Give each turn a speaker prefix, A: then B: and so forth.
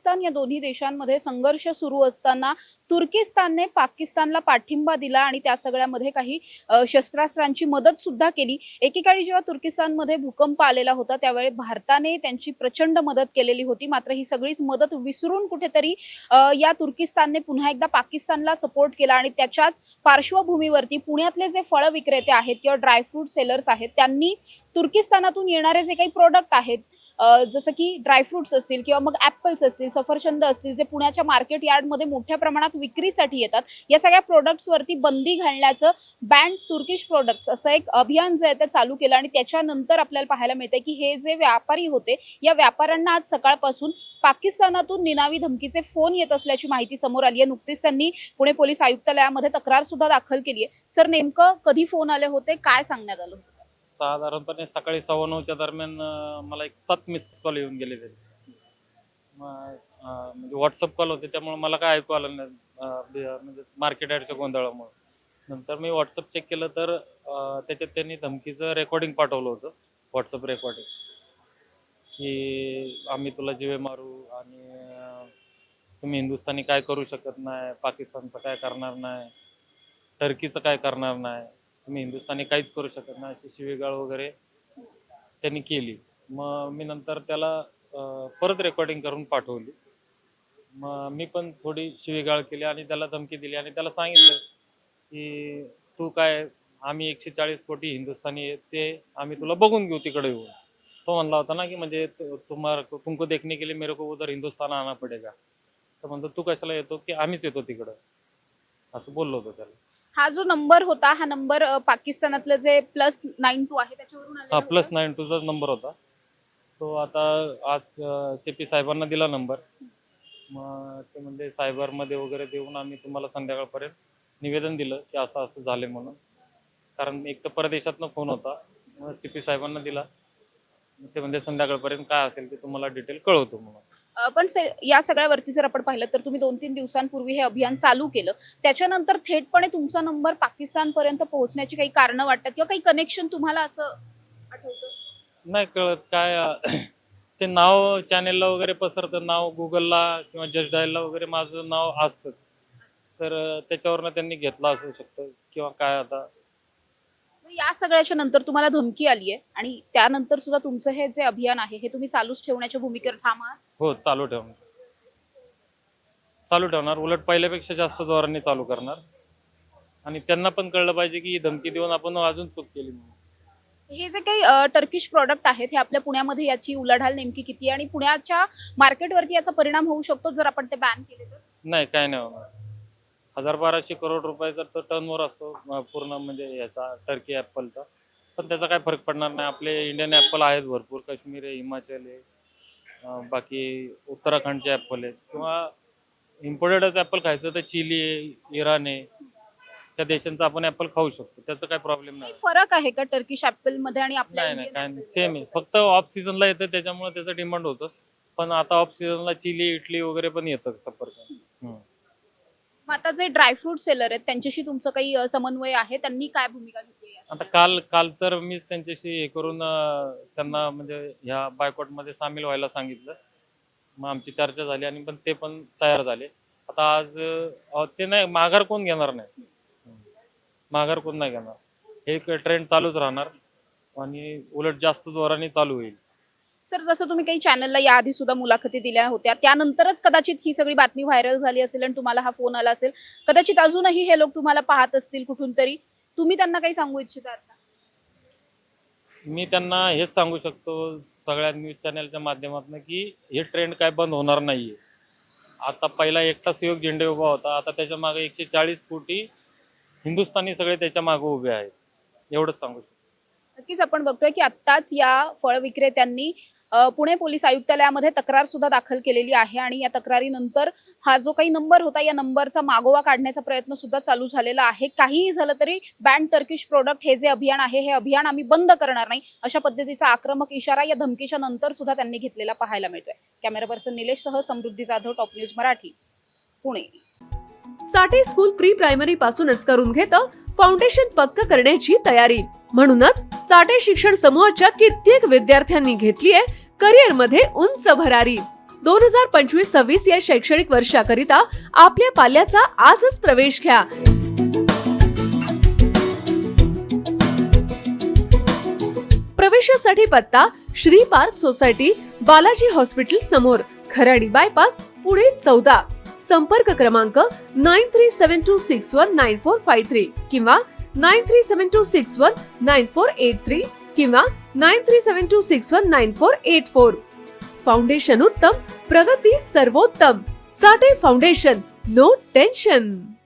A: पाकिस्तान या दोन्ही देशांमध्ये संघर्ष सुरू असताना तुर्किस्तानने पाकिस्तानला पाठिंबा दिला आणि त्या सगळ्यामध्ये काही शस्त्रास्त्रांची मदत सुद्धा केली। एकेकाळी जेव्हा तुर्किस्तानमध्ये भूकंप आलेला होता त्यावेळी भारताने त्यांची प्रचंड मदत केलेली होती, मात्र ही सगळीच मदत विसरून कुठेतरी या तुर्किस्तानने पुन्हा एकदा पाकिस्तानला सपोर्ट केला आणि त्याच्याच पार्श्वभूमीवरती पुण्यातले जे फळ विक्रेते आहेत किंवा ड्रायफ्रूट सेलर्स आहेत त्यांनी तुर्किस्तानातून येणारे जे काही प्रोडक्ट आहेत जसं की ड्रायफ्रुट्स असतील किंवा मग ॲपल्स असतील, सफरचंद असतील, जे पुण्याच्या मार्केट यार्डमध्ये मोठ्या प्रमाणात विक्रीसाठी येतात, या सगळ्या प्रोडक्ट्सवरती बंदी घालण्याचं बॅन तुर्किश प्रोडक्ट्स असं एक अभियान जे आहे ते चालू केलं आणि त्याच्यानंतर आपल्याला पाहायला मिळतंय की हे जे व्यापारी होते या व्यापाऱ्यांना आज सकाळपासून पाकिस्तानातून निनावी धमकीचे फोन येत असल्याची माहिती समोर आली आहे। नुकतीच त्यांनी पुणे पोलीस आयुक्तालयामध्ये तक्रार सुद्धा दाखल केली आहे। सर, नेमकं कधी फोन आले होते, काय सांगण्यात आलं होतं?
B: साधारणपणे सकाळी 9:15च्या दरम्यान मला एक 7 मिस कॉल येऊन गेले त्यांचे। म्हणजे व्हॉट्सअप कॉल होते त्यामुळे मला काय ऐकू आलं नाही, म्हणजे मार्केट यार्डच्या गोंधळामुळे। नंतर मी व्हॉट्सअप चेक केलं तर त्याच्यात त्यांनी धमकीचं रेकॉर्डिंग पाठवलं होतं, व्हॉट्सअप रेकॉर्डिंग, की आम्ही तुला जीवे मारू आणि तुम्ही हिंदुस्थानी काय करू शकत नाही, पाकिस्तानचं काय करणार नाही, टर्कीचं काय करणार नाही, तुम्ही हिंदुस्थानी काहीच करू शकत नाही, अशी शिवीगाळ वगैरे त्यांनी केली। मग मी नंतर त्याला परत रेकॉर्डिंग करून पाठवली। मग मी पण थोडी शिवीगाळ केली आणि त्याला धमकी दिली आणि त्याला सांगितलं की तू काय, आम्ही 140 कोटी हिंदुस्थानी आहे, ते आम्ही तुला बघून घेऊ तिकडे येऊन। तो म्हणला होता ना की म्हणजे तुमको देखने के लिए मेरे को उधर हिंदुस्तान आना पडेगा, तर म्हणतो तू कशाला येतो, की आम्हीच येतो तिकडं, असं बोललो होतो त्याला।
A: हा जो नंबर होता, हा नंबर पाकिस्तानातलं जे +92 आहे त्याच्यावरून आलेला
B: हा,
A: होता?
B: +92चाच नंबर होता तो। आता आज CP साहेबांना दिला नंबर, मग ते म्हणजे सायबरमध्ये वगैरे देऊन आम्ही तुम्हाला संध्याकाळपर्यंत निवेदन दिलं की असं असं झाले म्हणून, कारण एक तर परदेशातनं फोन होता। मग CP साहेबांना दिला, ते म्हणजे संध्याकाळपर्यंत काय असेल ते तुम्हाला डिटेल कळवतो म्हणून।
A: पण या सगळ्यावरती जर आपण पाहिलं तर तुम्ही 2-3 दिवसांपूर्वी हे अभियान चालू केलं, त्याच्यानंतर थेटपणे तुमचा नंबर पाकिस्तान पर्यंत पोहोचण्याची काही कारणं वाटतात किंवा काही कनेक्शन तुम्हाला असं आठवतं?
B: नाही कळत काय ते नाव चॅनेलला वगैरे पसरतं, नाव गुगलला किंवा जस्ट डायलला वगैरे माझं नाव असतंच, तर त्याच्यावरनं त्यांनी घेतला असू शकतं किंवा काय। आता
A: या सगळ्याच्या नंतर तुम्हाला धमकी आली आहे आणि त्यानंतर सुद्धा तुमचं हे जे अभियान आहे हे तुम्ही चालूच ठेवण्याच्या भूमिकेवर ठाम आहात?
B: हो, चालू ठेवणार, उलट पहिल्यापेक्षा जास्त जोराने चालू करणार। आणि त्यांना पण कळलं पाहिजे की धमकी देऊन आपण अजून चूक केली म्हणून।
A: हे जे काही टर्किश प्रोडक्ट आहेत हे आपल्या पुण्यामध्ये याची उलाढाल नेमकी किती आहे आणि पुण्याच्या मार्केटवरती याचा परिणाम होऊ शकतो जर आपण ते बॅन केले तर?
B: नाही, काय नाही होणार। 1200 करोड रुपयाचा तर टर्नओव्हर असतो पूर्ण म्हणजे याचा टर्की ॲपलचा, पण त्याचा काय फरक पडणार नाही। आपले इंडियन ॲपल आहेत भरपूर, काश्मीर आहे, हिमाचल आहे, बाकी उत्तराखंडचे ॲपल आहेत, किंवा इम्पोर्टेडच ॲपल खायचं तर चिली आहे, इराण आहे, त्या देशांचा आपण ॲपल खाऊ शकतो, त्याचा काय प्रॉब्लेम नाही।
A: फरक आहे का टर्किश ॲपल मध्ये आणि आपल्या?
B: नाही, काय नाही, सेम आहे, फक्त ऑफ सीझनला येतं त्याच्यामुळे त्याचं डिमांड होतं, पण आता ऑफ सीझनला चिली, इटली वगैरे पण येतं सफरचंद।
A: आता जे ड्रायफ्रूट सेलर आहेत त्यांच्याशी तुमचं काही समन्वय आहे, त्यांनी काय भूमिका घेतली आहे?
B: आता काल तर मीच त्यांच्याशी हे करून त्यांना म्हणजे ह्या बायकॉटमध्ये सामील व्हायला सांगितलं। मग आमची चर्चा झाली आणि पण ते पण तयार झाले। आता आज ते नाही, माघार कोण घेणार नाही, माघार कोण नाही घेणार, हे ट्रेंड चालूच राहणार आणि उलट जास्त जोराने चालू होईल।
A: सर, जसं तुम्ही काही चॅनलला याआधी सुद्धा मुलाखती दिल्या होत्या, त्यानंतरच कदाचित ही सगळी बातमी व्हायरल झाली असेल आणि तुम्हाला हा फोन आला असेल, कदाचित अजूनही हे लोक तुम्हाला पाहत असतील कुठून तरी, तुम्ही त्यांना काही सांगू इच्छिता?
B: मी त्यांना हेच सांगू शकतो सगळ्या न्यूज चॅनलच्या माध्यमातून की हे ट्रेंड काय बंद होणार नाहीये। आता पहिला एकटा सुयोग झेंडे उभा होता, आता त्याच्या मागे 140 कोटी हिंदुस्थानी सगळे त्याच्या मागे उभे आहेत, एवढंच सांगू शकतो।
A: नक्कीच आपण बघतोय की आत्ताच या फळ विक्रेत्यांनी पुणे पोलीस आयुक्तालयामध्ये तक्रार सुद्धा दाखल केलेली आहे आणि या तक्रारीनंतर हा जो काही नंबर होता या नंबरचा मागोवा काढण्याचा प्रयत्न सुद्धा चालू झालेला आहे। काहीही झालं तरी बॅन टर्किश प्रोडक्ट हे जे अभियान आहे हे अभियान आम्ही बंद करणार नाही, अशा पद्धतीचा आक्रमक इशारा या धमकीच्या नंतर सुद्धा त्यांनी घेतलेला पाहायला मिळतोय। कॅमेरा पर्सन निलेश सह Samruddhi Jadhav, top news Marathi, Pune.
C: Chate school pre primary पासूनच करून घेतं फाउंडेशन पक्क करण्याची तयारी, म्हणूनच चाटे शिक्षण समूहाच्या कित्येक विद्यार्थ्यांनी घेतलीये करिअर मध्ये उंच भरारी। 2025-26 या शैक्षणिक वर्षाकरिता आपल्या पाल्याचा आजच प्रवेश घ्या. प्रवेशासाठी पत्ता Shri park society, Balaji hospital समोर, खराडी बायपास, पुणे 14. संपर्क क्रमांक 9372619453 किंवा 9372619483 किंवा 9372619484. फाउंडेशन उत्तम, प्रगती सर्वोत्तम. Chate foundation, no tension.